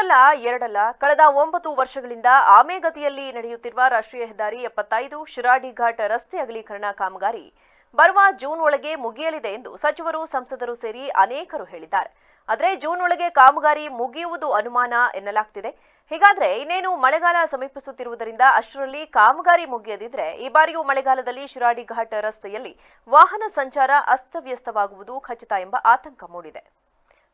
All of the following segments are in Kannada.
ಒಂದಲ್ಲ ಎರಡಲ್ಲ ಕಳೆದ 9 ವರ್ಷಗಳಿಂದ ಆಮೆಗತಿಯಲ್ಲಿ ನಡೆಯುತ್ತಿರುವ ರಾಷ್ಟ್ರೀಯ ಹೆದ್ದಾರಿ 75 ಶಿರಾಡಿ ಘಾಟ್ ರಸ್ತೆ ಅಗಲೀಕರಣ ಕಾಮಗಾರಿ ಬರುವ ಜೂನ್ ಒಳಗೆ ಮುಗಿಯಲಿದೆ ಎಂದು ಸಚಿವರು ಸಂಸದರು ಸೇರಿ ಅನೇಕರು ಹೇಳಿದ್ದಾರೆ. ಆದರೆ ಜೂನ್ ಒಳಗೆ ಕಾಮಗಾರಿ ಮುಗಿಯುವುದು ಅನುಮಾನ ಎನ್ನಲಾಗ್ತಿದೆ. ಹೀಗಾದ್ರೆ ಇನ್ನೇನು ಮಳೆಗಾಲ ಸಮೀಪಿಸುತ್ತಿರುವುದರಿಂದ ಅಷ್ಟರಲ್ಲಿ ಕಾಮಗಾರಿ ಮುಗಿಯದಿದ್ರೆ ಈ ಬಾರಿಯೂ ಮಳೆಗಾಲದಲ್ಲಿ ಶಿರಾಡಿ ಘಾಟ್ ರಸ್ತೆಯಲ್ಲಿ ವಾಹನ ಸಂಚಾರ ಅಸ್ತವ್ಯಸ್ತವಾಗುವುದು ಖಚಿತ ಎಂಬ ಆತಂಕ ಮೂಡಿದೆ.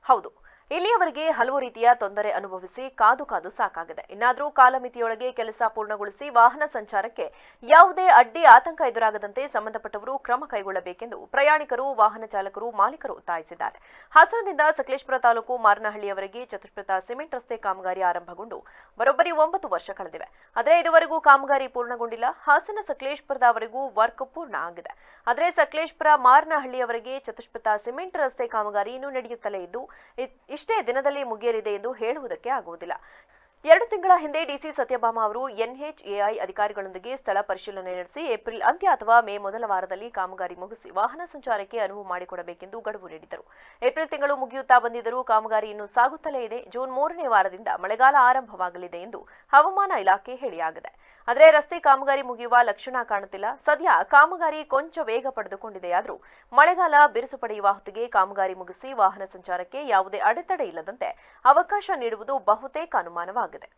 ಹೌದು, ಇಲ್ಲಿಯವರೆಗೆ ಹಲವು ರೀತಿಯ ತೊಂದರೆ ಅನುಭವಿಸಿ ಕಾದು ಸಾಕಾಗಿದೆ. ಇನ್ನಾದರೂ ಕಾಲಮಿತಿಯೊಳಗೆ ಕೆಲಸ ಪೂರ್ಣಗೊಳಿಸಿ ವಾಹನ ಸಂಚಾರಕ್ಕೆ ಯಾವುದೇ ಅಡ್ಡಿ ಆತಂಕ ಎದುರಾಗದಂತೆ ಸಂಬಂಧಪಟ್ಟವರು ಕ್ರಮ ಕೈಗೊಳ್ಳಬೇಕೆಂದು ಪ್ರಯಾಣಿಕರು, ವಾಹನ ಚಾಲಕರು, ಮಾಲೀಕರು ಒತ್ತಾಯಿಸಿದ್ದಾರೆ. ಹಾಸನದಿಂದ ಸಕಲೇಶಪುರ ತಾಲೂಕು ಮಾರನಹಳ್ಳಿಯವರೆಗೆ ಚತುಷ್ಪಥ ಸಿಮೆಂಟ್ ರಸ್ತೆ ಕಾಮಗಾರಿ ಆರಂಭಗೊಂಡು ಬರೋಬ್ಬರಿ 9 ವರ್ಷ ಕಳೆದಿವೆ. ಆದರೆ ಇದುವರೆಗೂ ಕಾಮಗಾರಿ ಪೂರ್ಣಗೊಂಡಿಲ್ಲ. ಹಾಸನ ಸಕಲೇಶಪುರದವರೆಗೂ ವರ್ಕ್ ಪೂರ್ಣ ಆಗಿದೆ. ಆದರೆ ಸಕಲೇಶಪುರ ಮಾರನಹಳ್ಳಿಯವರೆಗೆ ಚತುಷ್ಪಥ ಸಿಮೆಂಟ್ ರಸ್ತೆ ಕಾಮಗಾರಿ ಇನ್ನೂ ನಡೆಯುತ್ತಲೇ ಇದ್ದು ಇಷ್ಟೇ ದಿನದಲ್ಲಿ ಮುಗಿಯಲಿದೆ ಎಂದು ಹೇಳುವುದಕ್ಕೆ ಆಗುವುದಿಲ್ಲ. 2 ತಿಂಗಳ ಹಿಂದೆ ಡಿಸಿ ಸತ್ಯಭಾಮ ಅವರು ಎನ್ಎಚ್ಎಐ ಅಧಿಕಾರಿಗಳೊಂದಿಗೆ ಸ್ಥಳ ಪರಿಶೀಲನೆ ನಡೆಸಿ ಏಪ್ರಿಲ್ ಅಂತ್ಯ ಅಥವಾ ಮೇ ಮೊದಲ ವಾರದಲ್ಲಿ ಕಾಮಗಾರಿ ಮುಗಿಸಿ ವಾಹನ ಸಂಚಾರಕ್ಕೆ ಅನುವು ಮಾಡಿಕೊಡಬೇಕೆಂದು ಗಡುವು ನೀಡಿದ್ದರು. ಏಪ್ರಿಲ್ ತಿಂಗಳು ಮುಗಿಯುತ್ತಾ ಬಂದಿದ್ದರೂ ಕಾಮಗಾರಿ ಇನ್ನೂ ಸಾಗುತ್ತಲೇ ಇದೆ. ಜೂನ್ 3ನೇ ವಾರದಿಂದ ಮಳೆಗಾಲ ಆರಂಭವಾಗಲಿದೆ ಎಂದು ಹವಾಮಾನ ಇಲಾಖೆ ಹೇಳಿಯಾಗಿದೆ. ಆದರೆ ರಸ್ತೆ ಕಾಮಗಾರಿ ಮುಗಿಯುವ ಲಕ್ಷಣ ಕಾಣುತ್ತಿಲ್ಲ. ಸದ್ಯ ಕಾಮಗಾರಿ ಕೊಂಚ ವೇಗ ಪಡೆದುಕೊಂಡಿದೆಯಾದರೂ ಮಳೆಗಾಲ ಬಿರುಸು ಪಡೆಯುವ ಹೊತ್ತಿಗೆ ಕಾಮಗಾರಿ ಮುಗಿಸಿ ವಾಹನ ಸಂಚಾರಕ್ಕೆ ಯಾವುದೇ ಅಡೆತಡೆ ಇಲ್ಲದಂತೆ ಅವಕಾಶ ನೀಡುವುದು ಬಹುತೇಕ ಅನುಮಾನವಾಗಿದೆ.